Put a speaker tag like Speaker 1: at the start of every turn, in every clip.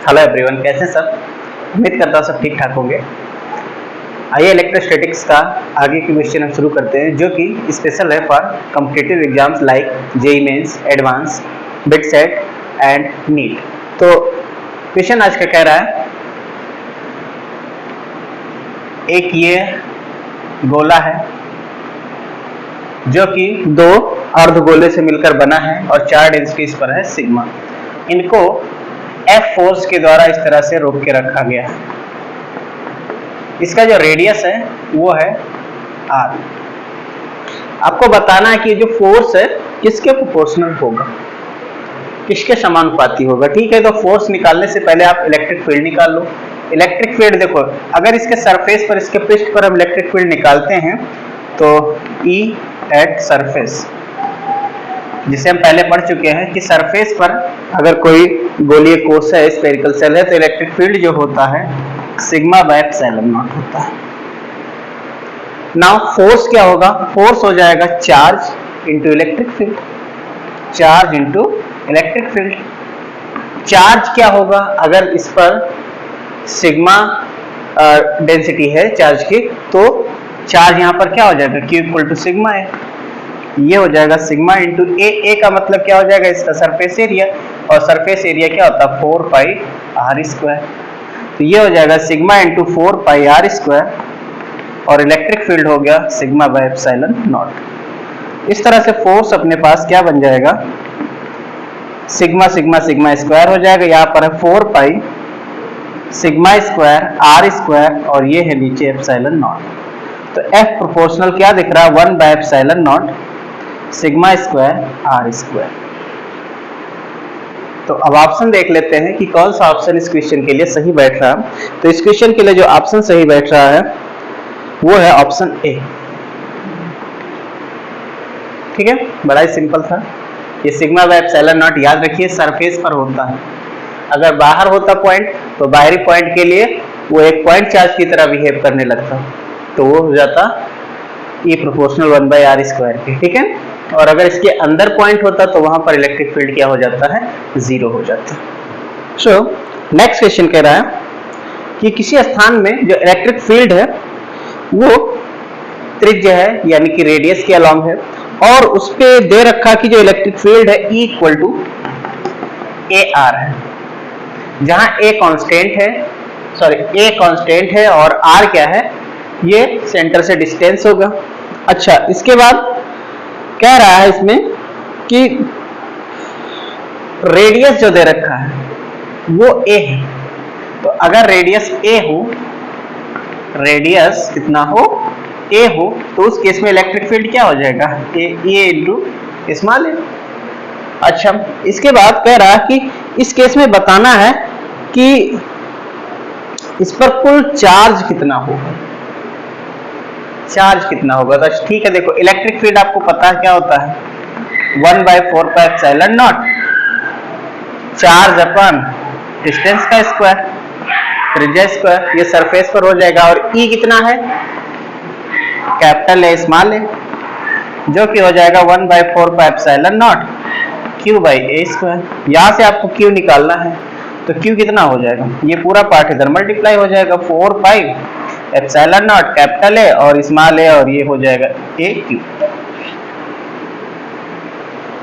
Speaker 1: Hello everyone, कैसे सब। उम्मीद करता हूँ सब ठीक ठाक होंगे। आइए इलेक्ट्रोस्टैटिक्स का आगे की क्वेश्चन हम शुरू करते हैं, जो कि स्पेशल है for competitive exams like JEE mains, advance, BITSAT and NEET. तो क्वेश्चन आज का कह रहा है, एक ये गोला है जो कि दो अर्धगोले से मिलकर बना है और 4 डेंसिटी इस पर है सिग्मा। इनको F फोर्स के द्वारा इस तरह से रोक के रखा गया है। इसका जो रेडियस है वो है R। आपको बताना है कि जो फोर्स है किसके प्रोपोर्शनल होगा, किसके समानुपाती होगा। ठीक है, तो फोर्स निकालने से पहले आप इलेक्ट्रिक फील्ड निकाल लो। इलेक्ट्रिक फील्ड देखो, अगर इसके सरफेस पर, इसके पृष्ठ पर हम इलेक्ट्रिक फील्ड निकालते हैं तो E एट सरफेस, जिसे हम पहले पढ़ चुके हैं कि सरफेस पर अगर कोई गोलीय कोश है, स्फेरिकल सेल है, तो इलेक्ट्रिक फील्ड जो होता है सिग्मा बाय एप्सिलॉन नॉट होता है। नाउ फोर्स क्या होगा, फोर्स हो जाएगा charge into electric field, charge into electric field. Charge क्या होगा, अगर इस पर सिग्मा डेंसिटी है चार्ज की, तो चार्ज यहाँ पर क्या हो जाएगा, Q इक्वल टू सिग्मा है। ये हो जाएगा सिग्मा इंटू ए का मतलब क्या हो जाएगा, इसका सरफेस एरिया, और सरफेस एरिया क्या होता है 4 पाई आर स्क्वायर। तो ये हो जाएगा sigma into 4 pi r square, और इलेक्ट्रिक फील्ड हो गया सिग्मा बाय एप्सिलॉन नॉट। इस तरह से फोर्स अपने पास क्या बन जाएगा, सिग्मा सिग्मा सिग्मा स्क्वायर हो जाएगा। यहाँ पर है 4 pi sigma square r square, और ये है नीचे एप्सिलॉन नॉट। तो F प्रोपोर्शनल क्या दिख रहा है, 1 by epsilon naught sigma square r square. तो अब ऑप्शन देख लेते हैं कि कौन सा ऑप्शन इस क्वेश्चन के लिए सही बैठ रहा है। तो इस क्वेश्चन के लिए जो ऑप्शन सही बैठ रहा है वो है ऑप्शन ए। ठीक है, बड़ा ही सिंपल था। ये सिग्मा बाय एप्सिलॉन नॉट याद रखिए सरफेस पर होता है। अगर बाहर होता पॉइंट तो बाहरी पॉइंट के लिए वो एक पॉइंट चार्ज की तरह बिहेव करने लगता, तो वो हो जाता ये प्रोपोर्शनल 1 बाय आर स्क्वायर के। ठीक है, और अगर इसके अंदर पॉइंट होता तो वहां पर इलेक्ट्रिक फील्ड क्या हो जाता है, 0 हो जाता है। सो नेक्स्ट क्वेश्चन कह रहा है कि किसी स्थान में जो इलेक्ट्रिक फील्ड है वो त्रिज्य है, यानी कि रेडियस के अलोंग है, और उस पे दे रखा कि जो इलेक्ट्रिक फील्ड है E इक्वल टू AR है, जहां A कांस्टेंट है, A कांस्टेंट है और R क्या है, ये सेंटर से डिस्टेंस होगा। अच्छा, इसके बाद कह रहा है इसमें कि रेडियस जो दे रखा है वो A है। तो अगर रेडियस A हो, रेडियस कितना हो, A हो, तो उस केस में इलेक्ट्रिक फील्ड क्या हो जाएगा, A इंटू स्मॉल a। अच्छा, इसके बाद कह रहा है कि इस केस में बताना है कि इस पर कुल चार्ज कितना होगा, चार्ज कितना होगा। तो ठीक है, देखो इलेक्ट्रिक फील्ड आपको पता है क्या होता है, 1 by 4 pi epsilon naught charge अपन डिस्टेंस का स्क्वायर, त्रिज्या स्क्वायर, ये सरफेस पर हो जाएगा। और E कितना है, कैपिटल A स्मॉल a, जो कि हो जाएगा 1 by 4 pi epsilon naught Q by A square. यहाँ से आपको Q निकालना है, तो Q कितना हो जाएगा, ये पूरा पार्ट इधर मल्टीप्लाई हो जाएगा, 4 pi epsilon not capital A और स्मॉल a, और ये हो जाएगा AQ।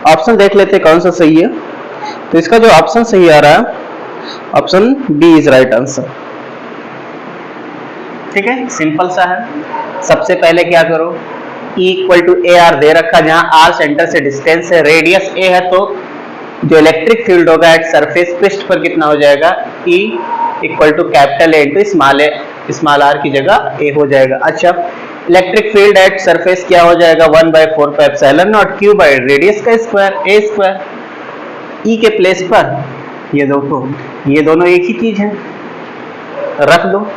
Speaker 1: ऑप्शन देख लेते हैं कौन सा सही है। तो इसका जो ऑप्शन सही आ रहा है, option B is right answer. ठीक है, सिंपल सा है। सबसे पहले क्या करो, E इक्वल टू AR दे रखा, जहां R सेंटर से डिस्टेंस है, रेडियस A है, तो जो इलेक्ट्रिक फील्ड होगा एट सरफेस पृष्ठ पर कितना हो जाएगा, E इक्वल टू capital A into small a, small r की जगह A हो जाएगा। अच्छा, इलेक्ट्रिक फील्ड एट सरफेस क्या हो जाएगा, 1 by 4 pi epsilon naught Q by radius का स्क्वायर A स्क्वायर। E के प्लेस पर ये देखो, ये दोनों एक ही चीज है, रख दो,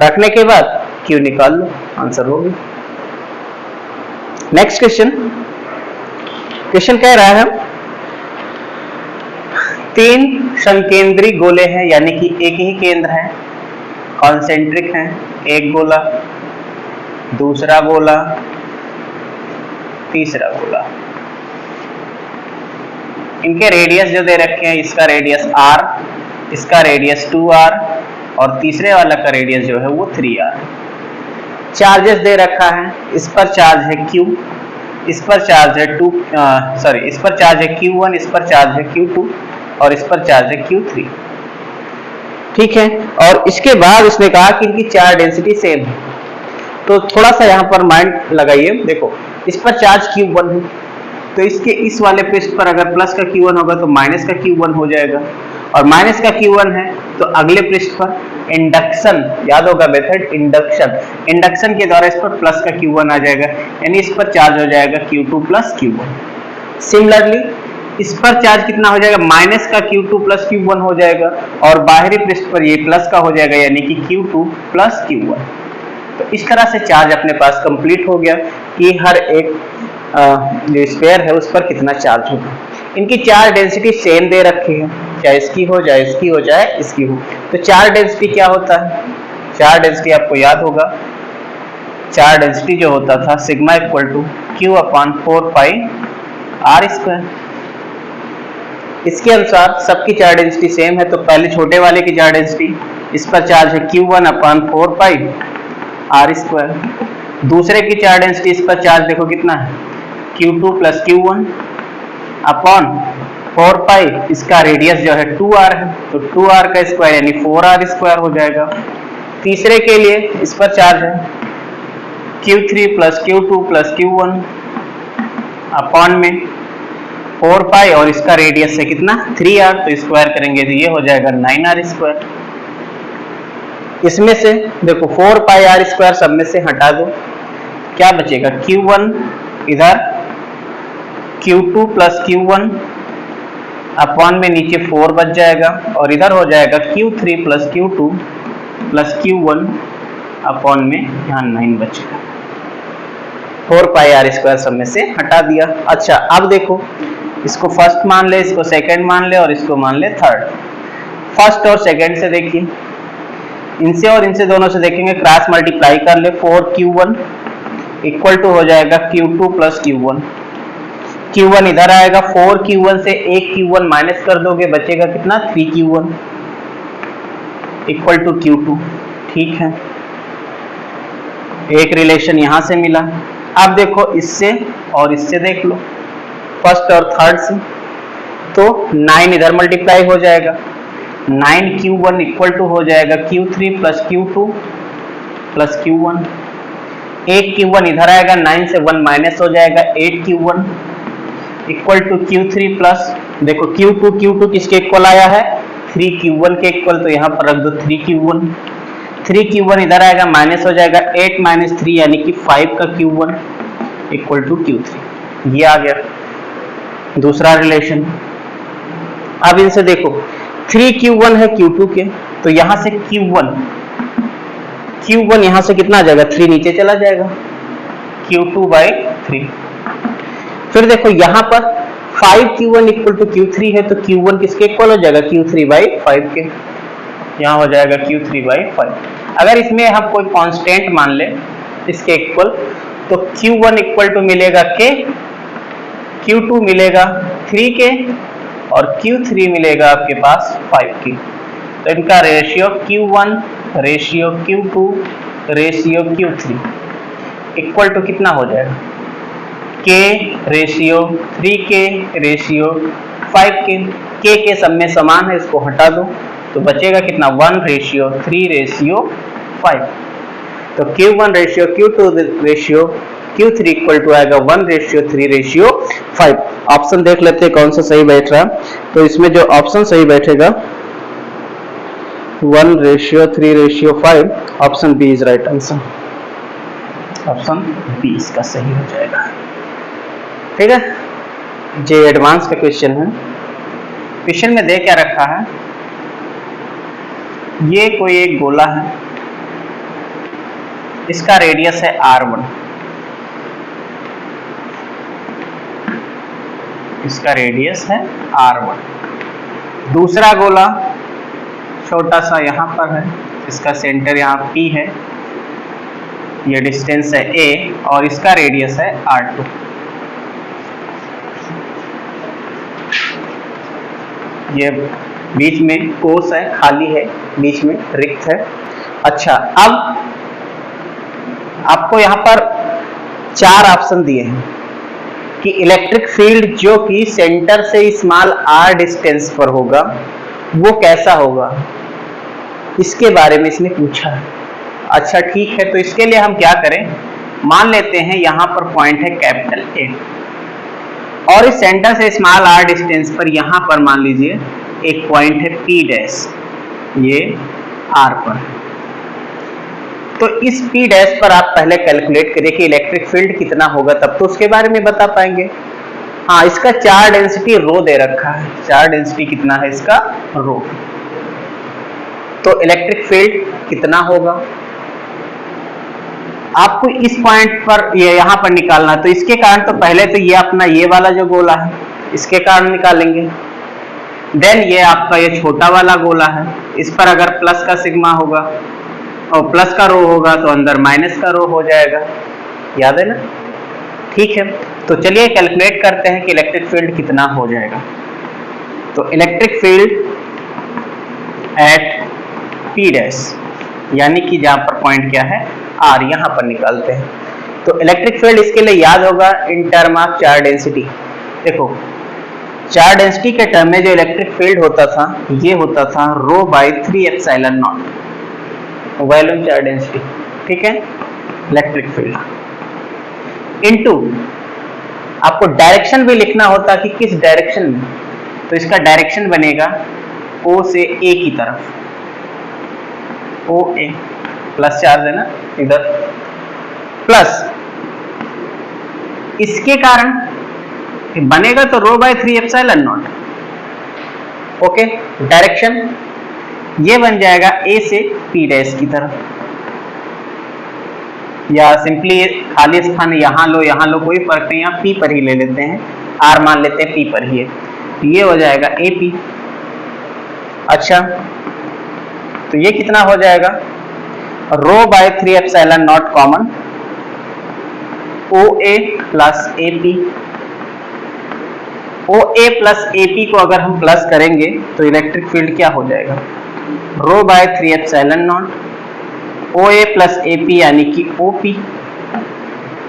Speaker 1: रखने के बाद Q निकाल लो, आंसर हो गया। नेक्स्ट क्वेश्चन, क्वेश्चन कह रहा है 3 संकेंद्री गोले हैं, यानी कि एक ही केंद्र है, कॉन्सेंट्रिक है, एक गोला, दूसरा गोला, तीसरा गोला। इनके रेडियस जो दे रखे हैं, इसका रेडियस R इसका रेडियस 2r और तीसरे वाला का रेडियस जो है वो 3r। चार्जेस दे रखा है, इस पर चार्ज है q, इस पर चार्ज है इस पर चार्ज है q1, इस पर चार्ज है q2 और इस पर चार्ज है q3। ठीक है, और इसके बाद उसने कहा कि इनकी चार्ज डेंसिटी सेम है। तो थोड़ा सा यहाँ पर माइंड लगाइए। देखो इस पर चार्ज q1 है, तो इसके इस वाले पृष्ठ पर अगर प्लस का q1 होगा तो माइनस का q1 हो जाएगा, और माइनस का q1 है तो अगले पृष्ठ पर इंडक्शन, याद होगा मेथड इंडक्शन के द्वारा इस पर प्लस का q1 आ जाएगा, यानी इस पर चार्ज हो जाएगा q2 प्लस q1। सिमिलरली इस पर चार्ज कितना हो जाएगा, माइनस का q2 प्लस q1 हो जाएगा, और बाहरी पृष्ठ पर ये प्लस का हो जाएगा, यानी कि q2 प्लस q1। तो इस तरह से चार्ज अपने पास कंप्लीट हो गया कि हर एक जो स्फीयर है उस पर कितना चार्ज होगा। इनकी चार्ज डेंसिटी सेम दे रखी है, चाहे इसकी हो जाए इसकी हो जाए इसकी हो। तो चार्ज डेंसिटी क्या होता है, चार्ज डेंसिटी आपको याद होगा, चार्ज डेंसिटी जो होता था sigma equal to q upon 4 pi r square. इसके अनुसार सबकी चार्ज डेंसिटी सेम है, तो पहले छोटे वाले की चार्ज डेंसिटी, इस पर चार्ज है q1 upon 4 pi r square. दूसरे की चार्ज डेंसिटी, इस पर चार्ज देखो कितना है q2 प्लस q1 अपॉन 4 पाई, इसका रेडियस जो है 2r है, तो 2r का स्क्वायर यानी 4r स्क्वायर हो जाएगा। तीसरे के लिए इस पर चार्ज है q3 plus q2 plus q1 upon में 4 पाई, और इसका रेडियस है कितना 3r, तो स्क्वायर करेंगे तो ये हो जाएगा 9r स्क्वायर। इसमें से देखो 4 पाई r स्क्वायर सब में से हटा दो, क्या बचेगा q1 इधर q2 प्लस q1 अपॉन में नीचे 4 बच जाएगा, और इधर हो जाएगा q3 plus q2 plus q1 upon में यहाँ 9 बचेगा। 4 पाई r स्क्वायर सब में से हटा दिया। अच्छा अब देखो, इसको फर्स्ट मान ले, इसको सेकंड मान ले और इसको मान ले थर्ड। फर्स्ट और सेकंड से देखिए, इनसे और इनसे दोनों से देखेंगे, क्रॉस मल्टीप्लाई कर ले, 4q1 इक्वल टू हो जाएगा q2 प्लस q1। q1 इधर आएगा, 4q1 से एक q1 माइनस कर दोगे, बचेगा कितना 3q1 इक्वल टू q2। ठीक है, एक रिलेशन यहां से मिला। अब देखो इससे और इससे देख लो, फर्स्ट और थर्ड से, तो 9 इधर मल्टीप्लाई हो जाएगा, 9q1 इक्वल टू हो जाएगा q3 plus q2 plus q1। एक q1 इधर आएगा, 9 से 1 माइनस हो जाएगा, 8q1 equal to q3 plus, देखो q2 किसके इक्वल आया है 3q1 के इक्वल, तो यहाँ पर रख दो 3q1 इधर आएगा, माइनस हो जाएगा, 8 माइनस 3 यानी कि 5 का q1 इक्वल टू q3। ये आ गया दूसरा रिलेशन। अब इनसे देखो 3q1 है q2 के, तो यहां से q1 यहां से कितना आ जाएगा, 3 नीचे चला जाएगा, q2/3। फिर देखो यहां पर 5q1 इक्वल टू q3 है, तो q1 किसके इक्वल हो जाएगा, q3/5 के, यहां हो जाएगा q3/5। अगर इसमें हम कोई कांस्टेंट मान ले इसके इक्वल, तो q1 इक्वल टू मिलेगा k, q2 मिलेगा 3 के, और q3 मिलेगा आपके पास 5 की। तो इनका ratio q1 ratio q2 ratio q3 equal to कितना हो जाएगा, k ratio 3k ratio 5k। k सब में समान है, इसको हटा दो तो बचेगा कितना 1:3:5। तो q1 ratio q2 ratio q3 equal to आएगा 1:3:5। ऑप्शन देख लेते हैं कौन सा सही बैठ रहा है। तो इसमें जो ऑप्शन सही बैठेगा 1:3:5, option B is right answer. Option B इसका सही हो जाएगा। ठीक है, ये एडवांस का क्वेश्चन है। क्वेश्चन में दे क्या रखा है, ये कोई एक गोला है, इसका रेडियस है r1, इसका रेडियस है r1। दूसरा गोला छोटा सा यहां पर है, इसका सेंटर यहाँ P है, ये डिस्टेंस है a, और इसका रेडियस है r2। ये बीच में कोस है, खाली है, बीच में रिक्त है। अच्छा, अब आपको यहाँ पर 4 ऑप्शन दिए हैं कि इलेक्ट्रिक फील्ड जो कि सेंटर से स्मॉल r डिस्टेंस पर होगा वो कैसा होगा, इसके बारे में इसने पूछा है। अच्छा ठीक है, तो इसके लिए हम क्या करें, मान लेते हैं यहाँ पर पॉइंट है कैपिटल A और इस सेंटर से स्मॉल r डिस्टेंस पर यहाँ पर मान लीजिए एक पॉइंट है P डैश, ये R पर। तो इस P डैश पर आप पहले कैलकुलेट करिए कि इलेक्ट्रिक फील्ड कितना होगा, तब तो उसके बारे में बता पाएंगे। हाँ, इसका चार्ज डेंसिटी रो दे रखा है, चार्ज डेंसिटी कितना है इसका, रो। तो इलेक्ट्रिक फील्ड कितना होगा आपको इस पॉइंट पर ये यहाँ पर निकालना है। तो इसके कारण तो पहले तो ये अपना ये वाला जो गोला है इसके कारण निकालेंगे, देन ये आपका ये छोटा वाला गोला है, इस पर अगर प्लस का सिग्मा होगा और प्लस का रो होगा तो अंदर माइनस का रो हो जाएगा, याद है ना। ठीक है, तो चलिए कैलकुलेट करते हैं कि इलेक्ट्रिक फील्ड कितना हो जाएगा। तो electric field at P dash, यानी कि जहां पर पॉइंट क्या है R, यहां पर निकालते हैं। तो इलेक्ट्रिक फील्ड इसके लिए याद होगा in term of charge density. देखो, चार्ज डेंसिटी के टर्म में जो इलेक्ट्रिक फील्ड होता था ये होता था rho by 3 epsilon naught, volume charge density. ठीक है, इलेक्ट्रिक फील्ड इनटू आपको डायरेक्शन भी लिखना होता कि किस डायरेक्शन में, तो इसका डायरेक्शन बनेगा O से A की तरफ, OA प्लस चार्ज है ना इधर, प्लस इसके कारण बनेगा तो rho by 3 epsilon naught. Okay, direction ये बन जाएगा A से P डैश की तरफ, या सिंपली खाली स्थान यहाँ लो कोई फर्क नहीं, यहाँ P पर ही ले लेते हैं, R मान लेते हैं P पर ही है, तो ये हो जाएगा AP। अच्छा, तो ये कितना हो जाएगा, rho by 3 epsilon naught common, OA plus AP। OA plus AP को अगर हम प्लस करेंगे तो इलेक्ट्रिक फील्ड क्या हो जाएगा, rho by 3 epsilon naught OA plus AP यानी कि OP।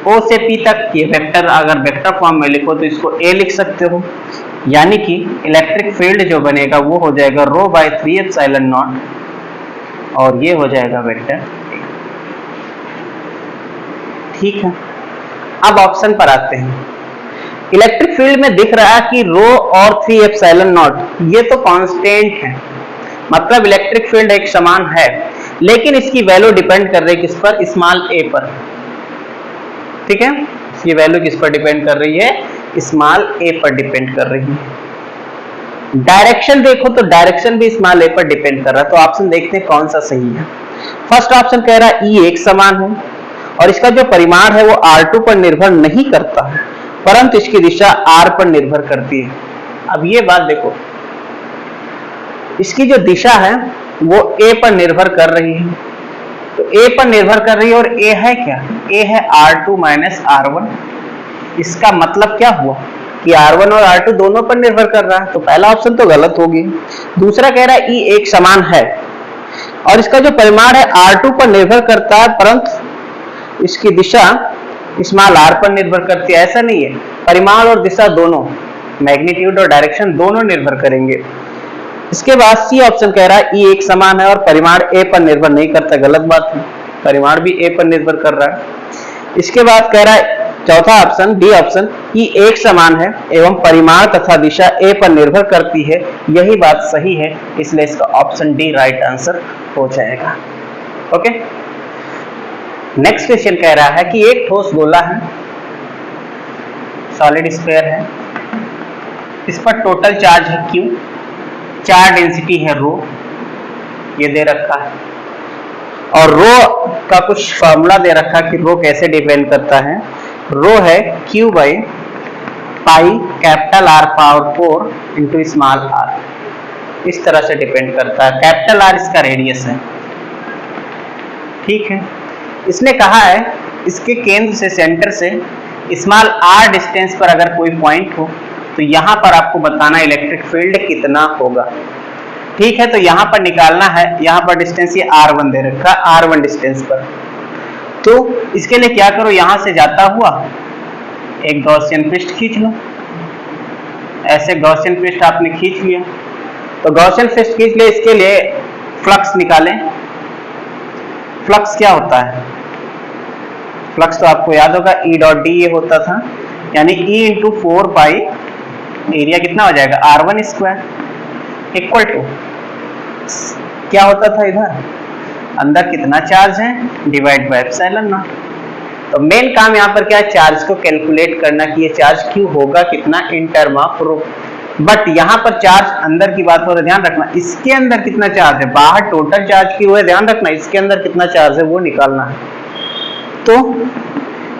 Speaker 1: O से P तक ये वेक्टर, अगर वेक्टर फॉर्म में लिखो तो इसको A लिख सकते हो, यानी कि इलेक्ट्रिक फील्ड जो बनेगा वो हो जाएगा रो बाय 3 एप्सिलॉन नॉट और ये हो जाएगा वेक्टर। ठीक है, अब ऑप्शन पर आते हैं। इलेक्ट्रिक फील्ड में दिख रहा है कि रो और 3 एप्सिलॉन नॉट ये तो कांस्टेंट है, मतलब इलेक्ट्रिक फील्ड एक समान है, लेकिन इसकी वैल्यू डिपेंड कर रही है किस पर, स्मॉल a पर। ठीक है, इसकी वैल्यू किस पर डिपेंड कर रही है, स्मॉल a पर डिपेंड कर रही है। डायरेक्शन देखो तो डायरेक्शन भी स्मॉल a पर डिपेंड कर रहा है, तो ऑप्शन देखते हैं कौन सा सही है। फर्स्ट ऑप्शन कह रहा है E एक समान है और इसका जो परिमाण है वो R2 पर निर्भर नहीं करता है, परंतु इसकी दिशा R पर निर्भर करती है। अब ये बात देखो, इसकी जो दिशा है वो A पर निर्भर कर रही है, तो A पर निर्भर कर रही है और A है क्या, A है R2 माइनस R1। इसका मतलब क्या हुआ कि R1 और R2 दोनों पर निर्भर कर रहा है, तो पहला ऑप्शन तो गलत होगी। दूसरा कह रहा है E एक समान है और इसका जो परिमाण है R2 पर निर्भर करता है, परंतु इसकी दिशा स्मॉल r पर निर्भर करती है। ऐसा नहीं है, परिमाण और दिशा दोनों, मैग्नीट्यूड और डायरेक्शन दोनों निर्भर करेंगे। इसके बाद सी ऑप्शन कह रहा है E एक समान है और परिमाण A पर निर्भर नहीं करता, गलत बात है, परिमाण भी A पर निर्भर कर रहा है। इसके बाद कह रहा है चौथा ऑप्शन डी ऑप्शन, E एक समान है एवं परिमाण तथा दिशा A पर निर्भर करती है, यही बात सही है, इसलिए इसका ऑप्शन डी राइट आंसर हो जाएगा। ओके, नेक्स्ट क्वेश्चन कह रहा है कि एक ठोस गोला है, सॉलिड स्फीयर है, इस पर टोटल चार्ज है Q, चार्ज डेंसिटी है रो, ये दे रखा है, और रो का कुछ फॉर्मूला दे रखा कि रो कैसे डिपेंड करता है। रो है Q by pi capital R power 4 into small r, इस तरह से डिपेंड करता है। कैपिटल R इसका रेडियस है। ठीक है, इसने कहा है इसके केंद्र से, सेंटर से स्मॉल r डिस्टेंस पर अगर कोई पॉइंट हो तो यहां पर आपको बताना इलेक्ट्रिक फील्ड कितना होगा। ठीक है, तो यहाँ पर निकालना है, यहाँ पर डिस्टेंस ये r1 दे रखा, r1 डिस्टेंस पर। तो इसके लिए क्या करो, यहां से जाता हुआ एक गॉसियन पृष्ठ खींच लो। ऐसे गॉसियन पृष्ठ आपने खींच लिया, तो गॉसियन पृष्ठ खींच लिया। इसके लिए फ्लक्स निकालें। फ्लक्स क्या होता है? फ्लक्स तो आपको याद होगा E डॉट डी ये होता था, यानी E इंटू 4 पाई, एरिया कितना हो जाएगा r1 स्क्वायर इक्वल टू क्या होता था इधर, अंदर कितना चार्ज है डिवाइड बाय एप्सिलॉन नॉट। तो मेन काम यहाँ पर क्या है, चार्ज को कैलकुलेट करना कि ये चार्ज क्यों होगा कितना in term of rho. But यहाँ पर चार्ज अंदर की बात हो रही है, ध्यान रखना इसके अंदर कितना चार्ज है, बाहर टोटल चार्ज क्यों है, ध्यान रखना इसके अंदर कितना चार्ज है वो निकालना है। तो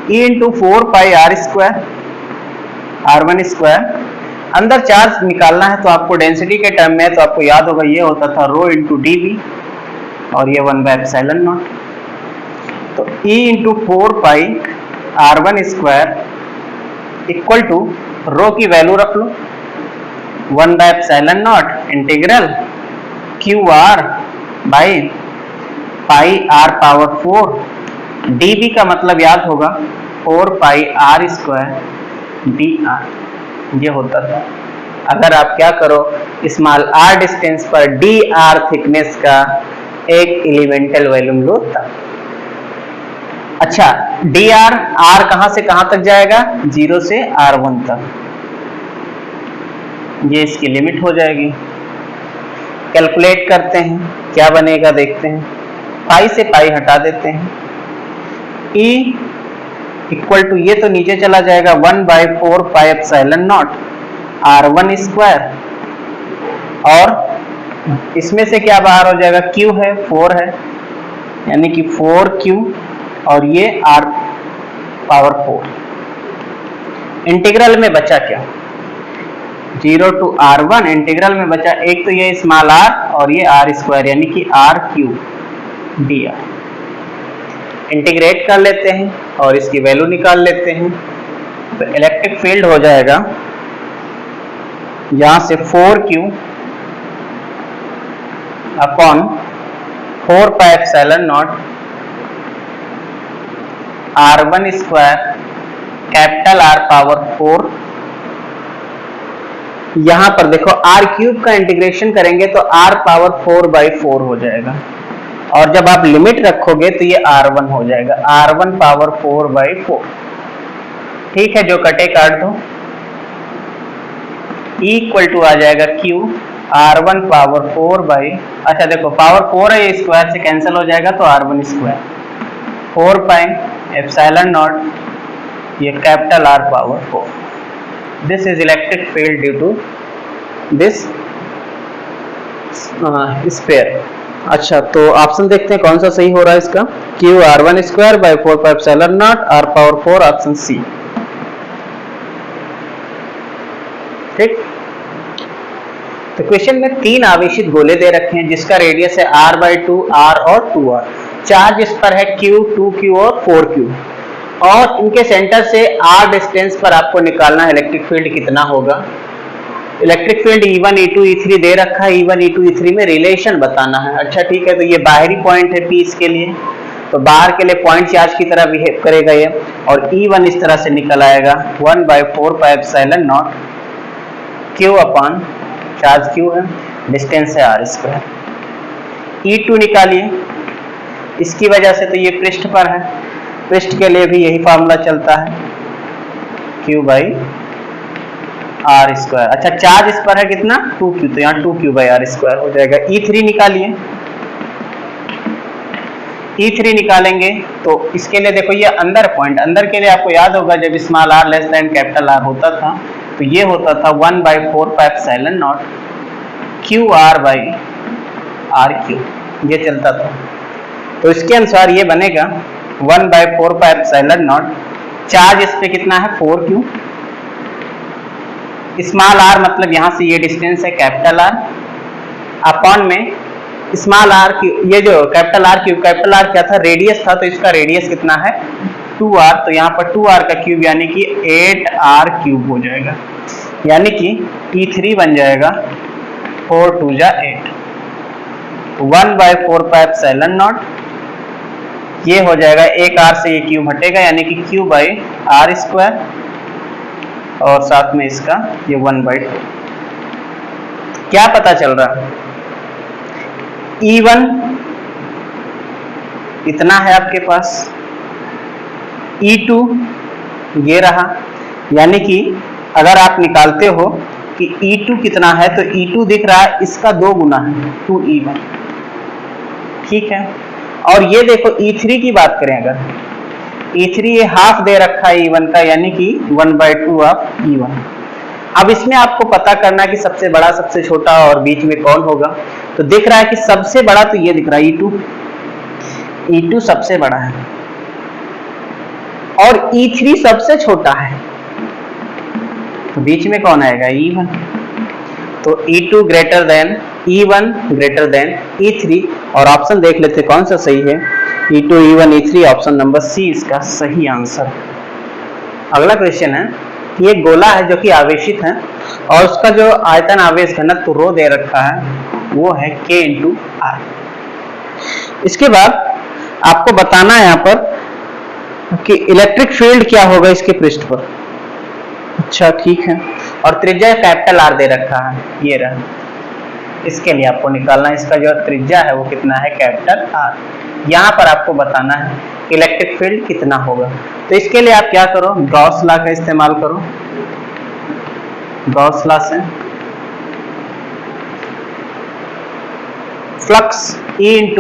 Speaker 1: E into 4 pi r square r1 square, अंदर चार्ज निकालना है तो आपको डेंसिटी के टर्म में, तो आपको याद होगा ये होता था रो इंटू dv और ये 1 बाय एप्सिलॉन नॉट। तो E into 4 pi r1 square equal to rho की वैल्यू रख लो 1 by epsilon naught integral QR by pi r power 4, dv का मतलब याद होगा 4 पाई r स्क्वायर dr, ये होता था। अगर आप क्या करो, स्मॉल r डिस्टेंस पर dr थिकनेस का एक एलिमेंटल वॉल्यूम लो था। अच्छा, dr r कहां से कहां तक जाएगा, 0 से r1 तक, ये इसकी लिमिट हो जाएगी। कैलकुलेट करते हैं क्या बनेगा, देखते हैं। पाई से पाई हटा देते हैं, E इक्वल टू ये तो नीचे चला जाएगा 1 by 4 pi epsilon not r1 square, और इसमें से क्या बाहर हो जाएगा, Q है 4 है, यानी कि 4Q और ये r पावर 4। इंटीग्रल में बचा क्या, 0 टू r1, इंटीग्रल में बचा एक तो ये स्मॉल r और ये r स्क्वायर, यानी कि r क्यूब dr। इंटीग्रेट कर लेते हैं और इसकी वैल्यू निकाल लेते हैं। तो इलेक्ट्रिक फील्ड हो जाएगा यहां से 4Q upon 4 pi epsilon not r1 square capital R power 4। यहां पर देखो r क्यूब का इंटीग्रेशन करेंगे तो r पावर 4 बाई 4 हो जाएगा, और जब आप लिमिट रखोगे तो ये r1 हो जाएगा, r1 पावर 4 बाई 4। ठीक है, जो कटे काट दो। E इक्वल टू आ जाएगा Q r1 पावर 4 बाई, अच्छा देखो पावर 4 है, ये स्क्वायर से कैंसिल हो जाएगा तो r1 square 4 pi epsilon naught, ये capital R power 4। This is electric field due to this sphere. अच्छा, तो ऑप्शन देखते हैं कौन सा सही हो रहा है इसका, Q r1 square by 4 pi epsilon naught r power 4, option C. ठीक, तो क्वेश्चन में 3 आवेशित गोले दे रखे हैं जिसका रेडियस है r बाई 2, r और 2r। चार्ज इस पर है Q, 2Q और 4Q, और इनके सेंटर से r डिस्टेंस पर आपको निकालना है इलेक्ट्रिक फील्ड कितना होगा। Electric field E1, E2, E3 दे रखा है, E1, E2, E3 में रिलेशन बताना है। अच्छा ठीक है, तो ये बाहरी पॉइंट है P इसके लिए, तो बाहर के लिए पॉइंट चार्ज की तरह बिहेव करेगा ये, और E1 इस तरह से निकल आएगा 1 by 4 pi epsilon naught Q upon charge Q है, डिस्टेंस है r स्क्वायर। E2 निकालिए, इसकी वजह से तो ये पृष्ठ पर है, पृष्ठ के लिए भी यही फॉर्मूला चलता है Q बाई r स्क्वायर। अच्छा, चार्ज इस पर है कितना 2Q, तो यहाँ 2Q बाई r स्क्वायर हो जाएगा। E3 निकालिए, E3 निकालेंगे तो इसके लिए देखो ये अंदर पॉइंट, अंदर के लिए आपको याद होगा जब small r less than capital R होता था तो ये होता था 1 by 4 pi epsilon not QR by R cube, ये चलता था। तो इसके अनुसार ये बनेगा 1 by 4 pi epsilon naught, charge इस पे कितना है 4Q, स्मॉल r मतलब यहां से ये डिस्टेंस है कैपिटल R, अपॉन में स्मॉल r की, ये जो capital R cube, capital R क्या था रेडियस था, तो इसका रेडियस कितना है 2r, तो यहाँ पर 2r का क्यूब यानी कि 8r क्यूब हो जाएगा, यानी कि E3 बन जाएगा 4 2 जा 8। 1/4πε0, ये हो जाएगा एक r से ये क्यूब हटेगा यानी कि q/r², और साथ में इसका ये 1/2। क्या पता चल रहा है? E1 इतना है आपके पास, E2 ये रहा, यानी कि अगर आप निकालते हो कि E2 कितना है तो E2 दिख रहा है इसका 2 गुना है 2E1, ठीक है। और ये देखो E3 की बात करें, अगर E3 ये हाफ दे रखा है E1 का, यानी कि 1/2 ऑफ E1। अब इसमें आपको पता करना है कि सबसे बड़ा सबसे छोटा और बीच में कौन होगा। तो दिख रहा है कि सबसे बड़ा तो ये दिख रहा है E2 सबसे बड़ा है और E3 सबसे छोटा है, तो बीच में कौन आएगा? E1। तो E2 greater than E1 greater than E3, और ऑप्शन देख लेते कौन सा सही है। E2 E1 E3, option number C इसका सही आंसर। अगला क्वेश्चन है कि एक गोला है जो कि आवेशित है और उसका जो आयतन आवेश घनत्व रो दे रखा है वो है K × R। इसके बाद आपको बताना है यहाँ पर कि इलेक्ट्रिक फील्ड क्या होगा इसके पृष्ठ पर। अच्छा ठीक है, और त्रिज्या कैपिटल R दे रखा है, ये रहा। इसके लिए आपको निकालना है इसका जो त्रिज्या है वो कितना है? Capital R। यहाँ पर आपको बताना है इलेक्ट्रिक फील्ड कितना होगा। तो इसके लिए आप क्या करो, गॉस लॉ का इस्तेमाल करो। गॉस लॉ से फ्लक्स E ×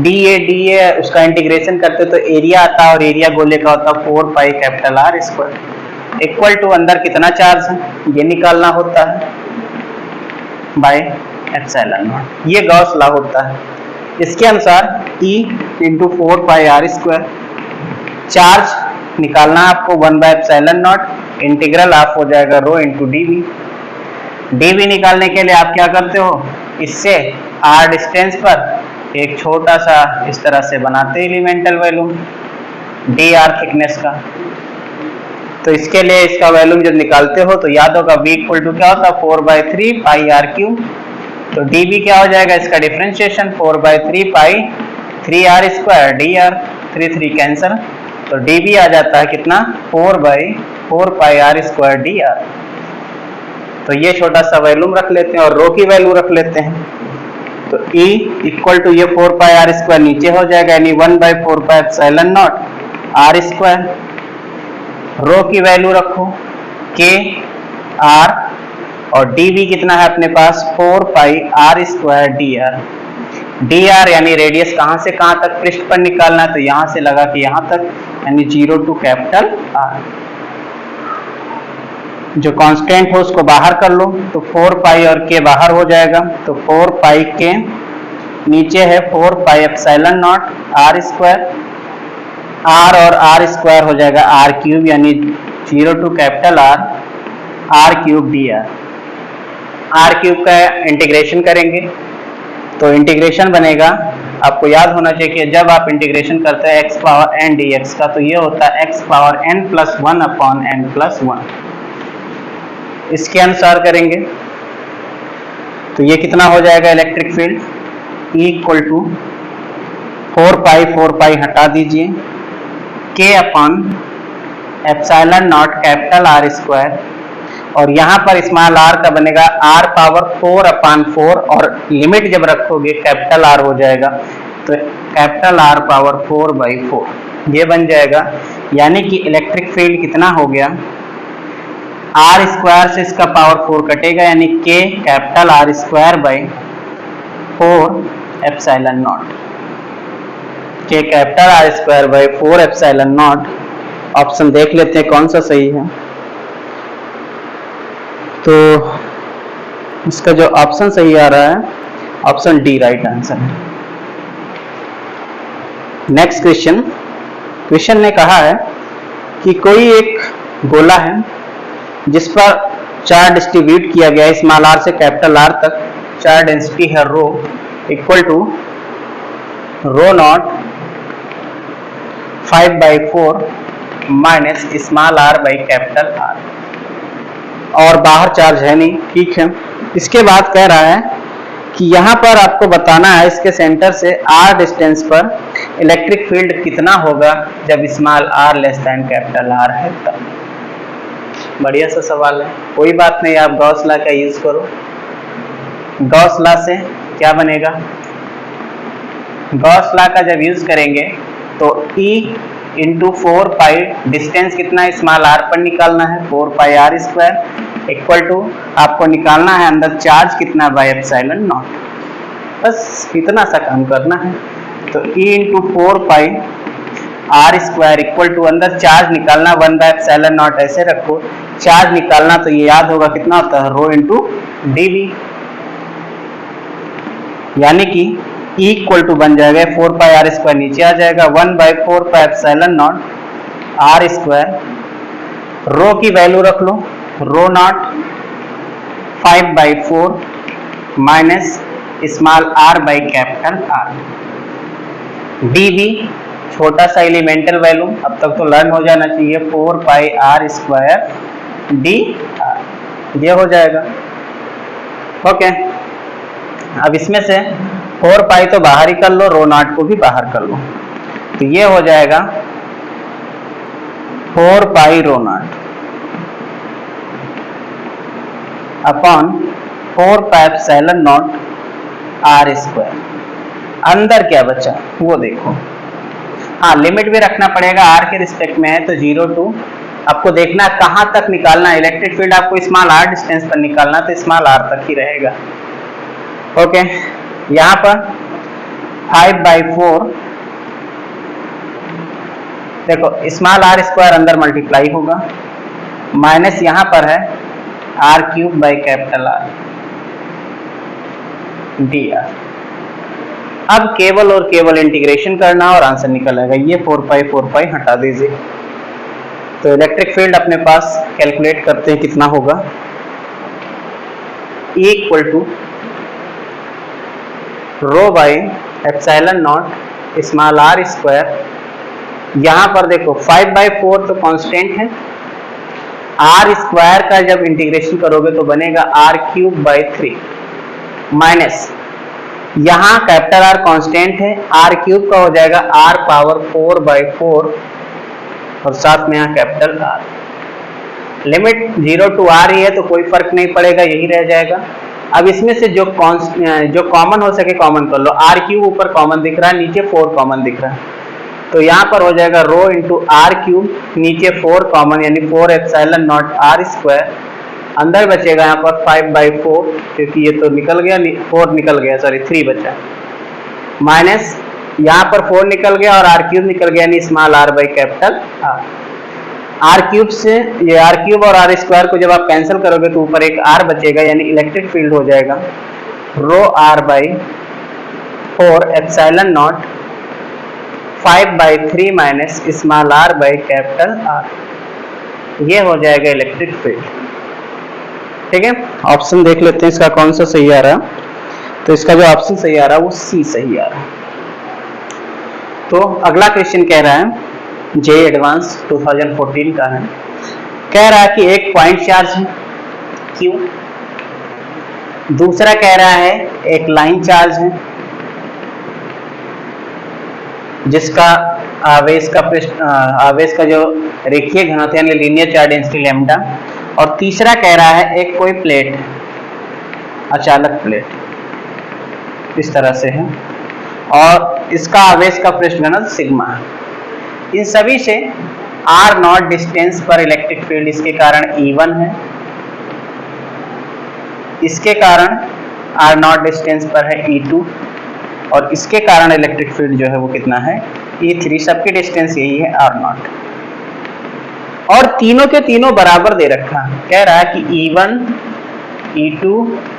Speaker 1: dA उसका इंटीग्रेशन करते तो एरिया आता है, और एरिया गोले का होता है 4πR² इक्वल टू अंदर कितना चार्ज है ये निकालना होता है बाय ε0। ये गॉस लॉ होता है। इसके अनुसार E × 4πR², चार्ज निकालना आपको 1/ε0, इंटीग्रल आप हो जाएगा ρ × dV। dV निकालने के लिए आप क्या करते हो, इससे r डिस्टेंस पर एक छोटा सा इस तरह से बनाते एलिमेंटल वॉल्यूम dr थिकनेस का। तो इसके लिए इसका वॉल्यूम जब निकालते हो तो याद होगा v इक्वल टू क्या होता है 4/3πr³। तो dv क्या हो जाएगा, इसका डिफरेंशिएशन 4/3π3r² dr, 3 कैंसर, तो dv आ जाता है कितना 4/4πr² dr। तो ये छोटा सा वॉल्यूम रख लेते हैं और रो की वैल्यू रख लेते हैं। तो E इक्वल टू ये 4πr² नीचे हो जाएगा यानी 1/4πε0 r²। रो की वैल्यू रखो K R, और dV कितना है अपने पास 4πr² dr। dr यानी रेडियस कहां से कहां तक पृष्ठ पर निकालना है, तो यहां से लगा कि यहां तक, यानी 0 to कैपिटल R। जो कांस्टेंट हो उसको बाहर कर लो, तो 4π और k बाहर हो जाएगा, तो 4πk नीचे है 4πε0 r², r और r² हो जाएगा r³ यानी 0 to capital R r³ dr। r³ का इंटीग्रेशन करेंगे तो इंटीग्रेशन बनेगा, आपको याद होना चाहिए कि जब आप इंटीग्रेशन करते हैं x पावर n dx का, तो ये होता है x पावर n+1/n+1। इसके अनुसार करेंगे तो ये कितना हो जाएगा electric field E equal to 4π हटा दीजिए, K/ε0 कैपिटल R², और यहाँ पर स्मॉल r का बनेगा r पावर 4/4, और लिमिट जब रखोगे कैपिटल R हो जाएगा, तो कैपिटल R पावर 4/4 ये बन जाएगा। यानी कि इलेक्ट्रिक फील्ड कितना हो गया, r² से इसका पावर 4 कटेगा यानी K capital R²/4ε0। K capital R²/4ε0। Option देख लेते हैं कौन सा सही है। तो इसका जो ऑप्शन सही आ रहा है ऑप्शन डी राइट आंसर है। नेक्स्ट क्वेश्चन ने कहा है कि कोई एक गोला है जिस पर चार्ज डिस्ट्रीब्यूट किया गया है स्मॉल r से कैपिटल R तक, चार्ज डेंसिटी है rho equal to ρ0 5/4 minus small r by capital R, और बाहर चार्ज है नहीं, ठीक है। इसके बाद कह रहा है कि यहाँ पर आपको बताना है इसके सेंटर से r डिस्टेंस पर इलेक्ट्रिक फील्ड कितना होगा जब small r less than capital R है तब। बढ़िया सा सवाल है, कोई बात नहीं, आप गॉस लॉ का यूज करो। गॉस लॉ से क्या बनेगा, गॉस लॉ का जब यूज करेंगे तो E इंटू 4 पाई, डिस्टेंस कितना है स्मॉल r पर निकालना है 4 pi r square equal to आपको निकालना है अंदर चार्ज कितना बाय एप्सिलॉन नॉट। बस इतना सा काम करना है। तो E into 4 pi r square equal to अंदर चार्ज निकालना 1 बाय एप्सिलॉन नॉट, ऐसे रखो चार्ज निकालना तो ये याद होगा कितना होता है रो इंटू dv, यानी कि E इक्वल टू बन जाएगा 4 पाई r स्क्वायर नीचे आ जाएगा 1 by 4 pi epsilon naught r square, rho की वैल्यू रख लो rho naught 5 by 4 minus small r by capital R, dv छोटा सा एलिमेंटल वैल्यू अब तक तो लर्न हो जाना चाहिए 4 पाई r स्क्वायर डी ये हो जाएगा। ओके, अब इसमें से 4 पाई तो बाहर ही कर लो, रो नॉट को भी बाहर कर लो, तो ये हो जाएगा 4 pi rho naught upon 4 pi epsilon naught r square. अंदर क्या बचा वो देखो, हाँ लिमिट भी रखना पड़ेगा, r के रिस्पेक्ट में है तो 0 टू आपको देखना कहाँ तक निकालना है, इलेक्ट्रिक फील्ड आपको स्मॉल r डिस्टेंस पर निकालना तो स्मॉल r तक ही रहेगा। ओके, यहाँ पर 5 बाई 4 देखो स्मॉल r स्क्वायर अंदर मल्टीप्लाई होगा माइनस यहाँ पर है r cube by capital R dr। अब केवल और केवल इंटीग्रेशन करना और आंसर निकल आएगा। ये 4 पाई हटा दीजिए, तो इलेक्ट्रिक फील्ड अपने पास कैलकुलेट करते हैं कितना होगा। E equal to rho by epsilon naught small r square, यहाँ पर देखो 5 बाई 4 तो कांस्टेंट है, r स्क्वायर का जब इंटीग्रेशन करोगे तो बनेगा r क्यूब बाई 3 माइनस यहाँ कैपिटल R कांस्टेंट है, r क्यूब का हो जाएगा r पावर 4 बाई 4 और साथ में यहाँ capital R। Limit 0 to r ही है तो कोई फर्क नहीं पड़ेगा, यही रह जाएगा। अब इसमें से जो कॉमन हो सके कॉमन कर लो, r क्यूब ऊपर कॉमन दिख रहा है, नीचे 4 कॉमन दिख रहा है, तो यहाँ पर हो जाएगा रो इंटू r क्यूब, नीचे 4 कॉमन यानी 4 एप्सिलॉन नॉट r स्क्वायर, अंदर बचेगा यहाँ पर 5 बाई 4 क्योंकि ये तो निकल गया 4 निकल गया सॉरी 3 बचा, माइनस यहाँ पर 4 निकल गया और r क्यूब निकल गया यानी small r by capital R। r cube से ये r क्यूब और r स्क्वायर को जब आप कैंसिल करोगे तो ऊपर एक r बचेगा यानी इलेक्ट्रिक फील्ड हो जाएगा रो r by 4 epsilon not 5 by 3 minus small r by capital R, ये हो जाएगा इलेक्ट्रिक फील्ड। ठीक है, ऑप्शन देख लेते हैं इसका कौन सा सही आ रहा है। तो इसका जो ऑप्शन सही आ रहा है वो सी सही आ रहा है। तो अगला क्वेश्चन कह रहा है जे एडवांस 2014 का है, कह रहा है कि एक पॉइंट चार्ज है Q, दूसरा कह रहा है एक लाइन चार्ज है जिसका आवेश का जो रेखीय घनत्व यानी लीनियर चार्ज डेंसिटी लैम्डा, और तीसरा कह रहा है एक कोई प्लेट है अचालक प्लेट इस तरह से है और इसका आवेश का पृष्ठ घनत्व सिग्मा है। इन सभी से r नॉट डिस्टेंस पर इलेक्ट्रिक फील्ड इसके कारण E1 है, इसके कारण r नॉट डिस्टेंस पर है E2 और इसके कारण इलेक्ट्रिक फील्ड जो है वो कितना है E3। सबकी डिस्टेंस यही है r नॉट और तीनों के तीनों बराबर दे रखा है। कह रहा है कि E1, E2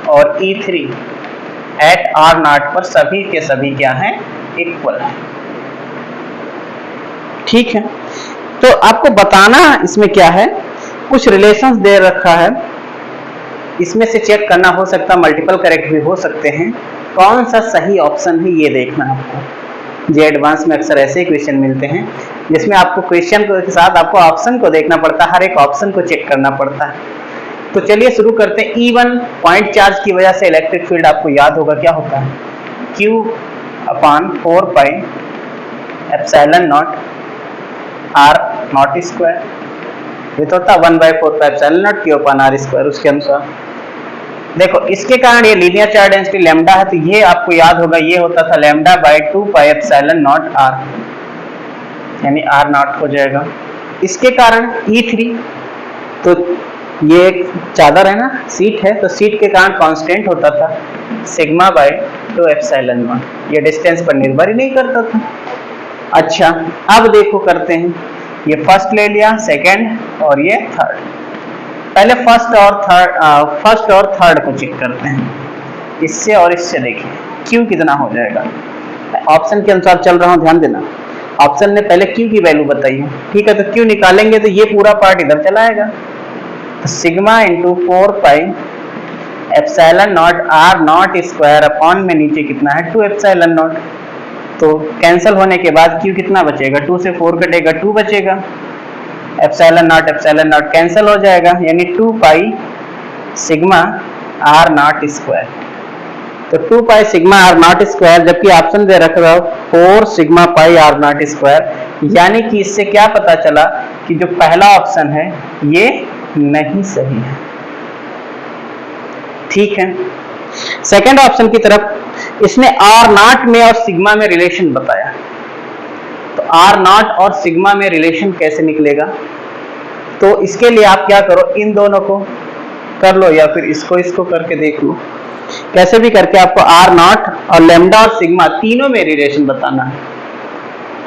Speaker 1: और E3 एट r नॉट पर सभी के सभी क्या हैं इक्वल है। ठीक है, तो आपको बताना इसमें क्या है, कुछ रिलेशंस दे रखा है, इसमें से चेक करना हो सकता है मल्टीपल करेक्ट भी हो सकते हैं, कौन सा सही ऑप्शन है ये देखना आपको। जे एडवांस में अक्सर ऐसे क्वेश्चन मिलते हैं जिसमें आपको क्वेश्चन के साथ आपको ऑप्शन को देखना पड़ता है, हर एक ऑप्शन को चेक करना पड़ता है। तो चलिए शुरू करते हैं। E1 पॉइंट चार्ज की वजह से इलेक्ट्रिक फील्ड आपको याद होगा क्या होता है, Q upon 4 pi epsilon naught R not square, ये तो होता 1/4 पाई एप्सिलॉन नॉट Q अपान R स्क्वायर। उसके अनुसार देखो इसके कारण ये लीनियर चार्ज डेंसिटी लैम्डा है, तो ये आपको याद होगा ये होता था lambda by 2 pi epsilon naught R, यानी R नॉट हो जाएगा। इसके कारण E3, तो ये एक चादर है ना, सीट है, तो सीट के कारण कांस्टेंट होता था सिग्मा बाई 2 एप्सिलॉन नॉट, ये डिस्टेंस पर निर्भर ही नहीं करता था। अच्छा अब देखो करते हैं, ये फर्स्ट ले लिया, सेकंड और ये थर्ड। पहले फर्स्ट और थर्ड को चेक करते हैं, इससे और इससे देखिए Q कितना हो जाएगा। ऑप्शन के अनुसार चल रहा हूं, ध्यान देना। ऑप्शन ने पहले Q की वैल्यू बताई है, ठीक है, तो Q निकालेंगे तो ये पूरा पार्ट इधर चला आएगा, तो sigma into 4 pi epsilon naught R not square upon में नीचे कितना है 2 एप्सिलॉन नॉट, तो कैंसिल होने के बाद Q कितना बचेगा, 2 से 4 कटेगा 2 बचेगा, एप्सिलॉन नॉट कैंसिल हो जाएगा, यानी 2 pi sigma R not square. तो 2 pi sigma R not square, जबकि ऑप्शन दे रख रहा हो 4 sigma pi R not square, यानी कि इससे क्या पता चला कि जो पहला ऑप्शन है ये नहीं सही है, ठीक है। सेकंड ऑप्शन की तरफ इसने R नॉट में और सिग्मा में रिलेशन बताया, तो R नॉट और सिग्मा में रिलेशन कैसे निकलेगा, तो इसके लिए आप क्या करो, इन दोनों को कर लो या फिर इसको करके देख लो, कैसे भी करके आपको R नॉट और लैम्डा और सिग्मा तीनों में रिलेशन बताना है।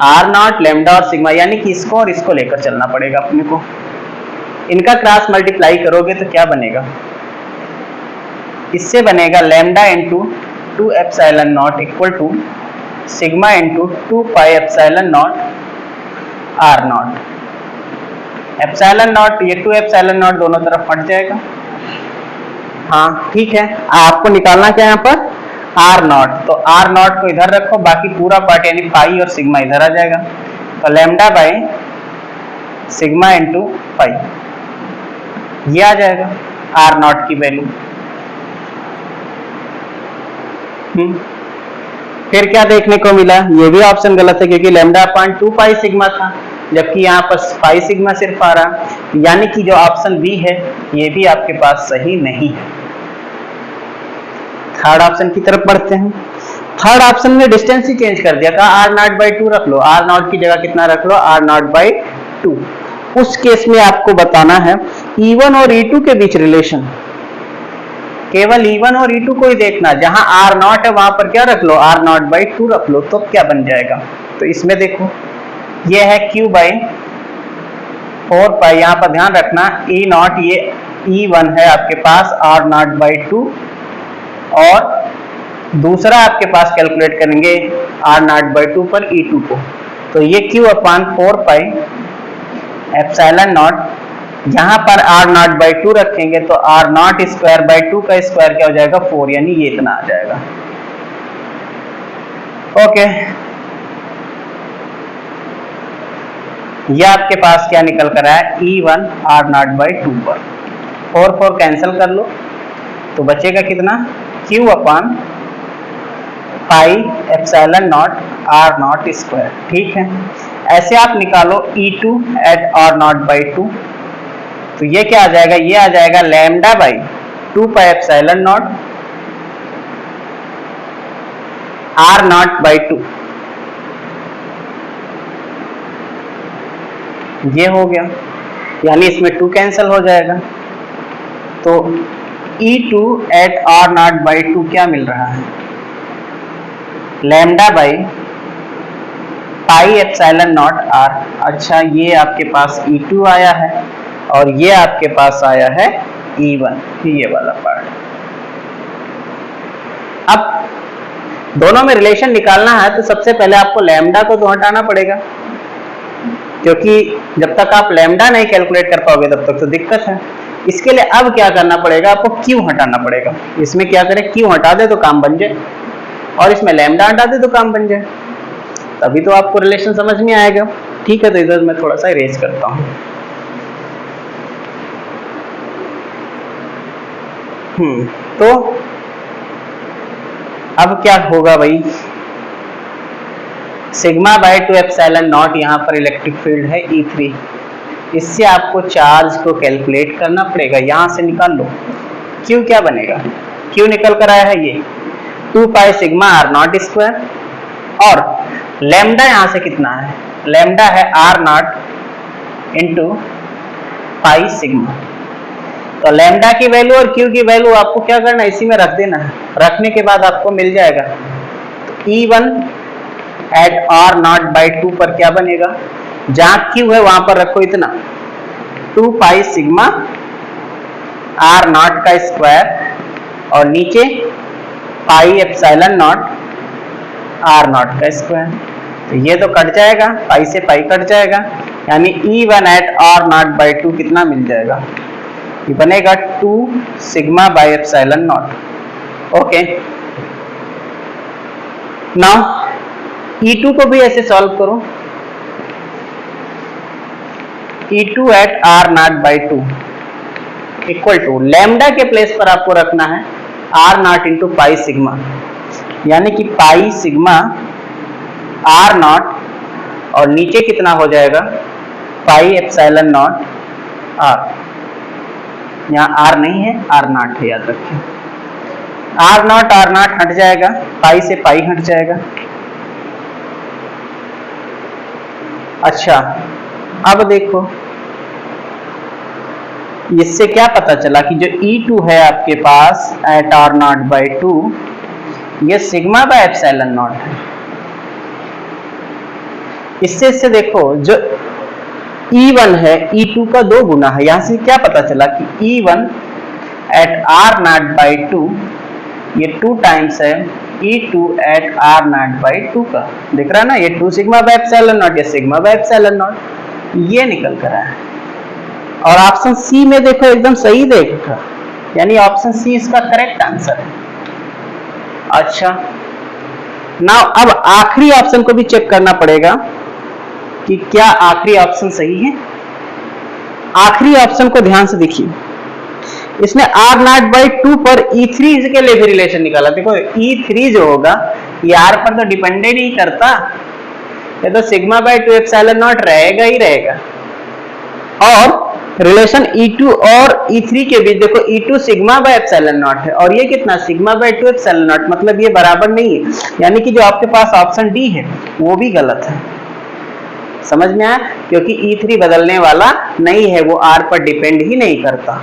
Speaker 1: R नॉट, लैम्डा और सिग्मा, यानी कि इसको और इसको लेकर चलना पड़ेगा अपने को। इनका क्रॉस मल्टीप्लाई करोगे तो क्या बनेगा, इससे बनेगा lambda into 2 epsilon naught equal to sigma into 2 pi epsilon naught R naught. Epsilon naught, ये 2 एप्सिलॉन नॉट दोनों तरफ हट जाएगा, हाँ ठीक है। आपको निकालना क्या है यहाँ पर R नॉट, तो R नॉट को इधर रखो, बाकी पूरा पार्ट यानी पाई और सिग्मा इधर आ जाएगा, तो lambda by sigma into pi ये आ जाएगा R नॉट की वैल्यू। फिर क्या देखने को मिला, ये भी ऑप्शन गलत है क्योंकि लैम्डा अपॉन 2 पाई सिग्मा था, जबकि यहाँ पर पाई सिग्मा सिर्फ आ रहा, यानी कि जो ऑप्शन बी है ये भी आपके पास सही नहीं है। थर्ड ऑप्शन की तरफ बढ़ते हैं। थर्ड ऑप्शन में डिस्टेंस ही चेंज कर दिया, कहा R नॉट बाई 2 रख लो, R नॉट की जगह कितना रख लो, R नॉट बाई 2। उस केस में आपको बताना है E1 और E2 के बीच रिलेशन, केवल E1 और E2 को ही देखना, जहां R नॉट है वहां पर क्या रख लो, R नॉट बाई 2 रख लो, तो क्या बन जाएगा, तो इसमें देखो ये है Q बाई 4 पाई, यहाँ पर ध्यान रखना E नॉट, ये E1 है आपके पास R नॉट बाई 2, और दूसरा आपके पास कैलकुलेट करेंगे R नॉट बाई 2 पर E2 को, तो ये Q upon 4 pi epsilon not, यहाँ पर R नॉट बाई 2 रखेंगे तो R नॉट स्क्वायर बाई 2 का स्क्वायर क्या हो जाएगा 4, यानी ये इतना आ जाएगा। ओके, ये आपके पास क्या निकल कर आया, E1 R नॉट बाई 2 पर 4 कैंसिल कर लो, तो बचेगा कितना, Q upon pi epsilon naught R not square, ठीक है। ऐसे आप निकालो E2 eight R not by 2, तो ये क्या आ जाएगा, ये आ जाएगा lambda by 2 pi epsilon naught R not by 2, ये हो गया, यानी इसमें 2 कैंसिल हो जाएगा, तो E2 eight R not by 2 क्या मिल रहा है, lambda by pi epsilon naught R। अच्छा ये आपके पास E2 आया है और ये आपके पास आया है E1, ये वाला पार्ट। अब दोनों में रिलेशन निकालना है तो सबसे पहले आपको लैम्डा को तो हटाना पड़ेगा, क्योंकि जब तक आप लैम्डा नहीं कैलकुलेट कर पाओगे तब तक तो दिक्कत है। इसके लिए अब क्या करना पड़ेगा, आपको Q हटाना पड़ेगा। इसमें क्या करें, Q हटा दे तो काम बन जाए, और इसमें लैम्डा हटा दे तो काम बन जाए, तभी तो आपको रिलेशन समझ में आएगा। ठीक है, तो इधर मैं थोड़ा सा इरेज करता हूँ। तो अब क्या होगा भाई, सिग्मा बाय 2 एप्सिलॉन नॉट, यहाँ पर इलेक्ट्रिक फील्ड है E3, इससे आपको चार्ज को कैलकुलेट करना पड़ेगा, यहां से निकाल लो। Q क्या बनेगा, Q निकल कर आया है ये 2 pi sigma R naught square, और लैम्डा यहां से कितना है, लैम्डा है R naught into pi sigma. तो लैम्डा की वैल्यू और Q की वैल्यू आपको क्या करना है, इसी में रख देना है, रखने के बाद आपको मिल जाएगा E1 eight R naught by 2 पर क्या बनेगा, जहां Q है वहां पर रखो इतना 2 पाई सिग्मा आर नॉट का स्क्वायर, और नीचे pi epsilon naught R naught का स्क्वायर। तो ये तो कट जाएगा, पाई से पाई कट जाएगा, यानी E1 eight R naught by 2 कितना मिल जाएगा, ये बनेगा 2 sigma by epsilon naught. Okay, now E2 को भी ऐसे सॉल्व करो, E2 at R naught by 2 equal to lambda के प्लेस पर आपको रखना है R naught into pi sigma, यानी कि पाई सिग्मा आर नॉट, और नीचे कितना हो जाएगा पाई एप्सिलॉन नॉट आर, यहाँ आर नहीं है आर नॉट है, याद रखिए आर नॉट हट जाएगा, पाई से पाई हट जाएगा। अच्छा, अब देखो इससे क्या पता चला कि जो E2 है आपके पास एट आर नॉट बाई 2, ये सिग्मा बाय एप्सिलॉन नॉट है। इससे देखो जो E1 है E2 का 2 गुना है, यहां से क्या पता चला कि E1 eight R naught by 2 ये 2 टाइम्स है E2 at R naught by 2 का, दिख रहा है ना, ये 2 सिग्मा बाय एप्सिलॉन नॉट, ये सिग्मा बाय एप्सिलॉन नॉट, ये निकल कर आया। और ऑप्शन सी में देखो एकदम सही देखा, यानी ऑप्शन सी इसका करेक्ट आंसर है। अच्छा, नाउ अब आखिरी ऑप्शन को भी चेक करना पड़ेगा कि क्या आखिरी ऑप्शन सही है। आखिरी ऑप्शन को ध्यान से देखिए, इसने आर नॉट बाई 2 पर E3 के लिए भी रिलेशन निकाला। देखो E3 जो होगा ये आर पर तो डिपेंडेंट ही करता, ये तो सिग्मा बाई 2 एप्सिलॉन नॉट रहेगा ही रहेगा। और रिलेशन E2 और E3 के बीच देखो, E2 sigma bye epsilon not है और ये कितना सिग्मा बाय 2 एप्सिलॉन नॉट, मतलब ये बराबर नहीं है, यानी कि जो आपके पास ऑप्शन डी है वो भी गलत है। समझ में आया, क्योंकि E3 बदलने वाला नहीं है, वो R पर डिपेंड ही नहीं करता।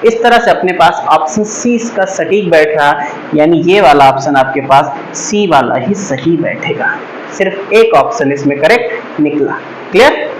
Speaker 1: इस तरह से अपने पास ऑप्शन सी इसका सटीक बैठ रहा, यानी ये वाला ऑप्शन आपके पास सी वाला ही सही बैठेगा। सिर्फ एक ऑप्शन इसमें करेक्ट निकला। क्लियर?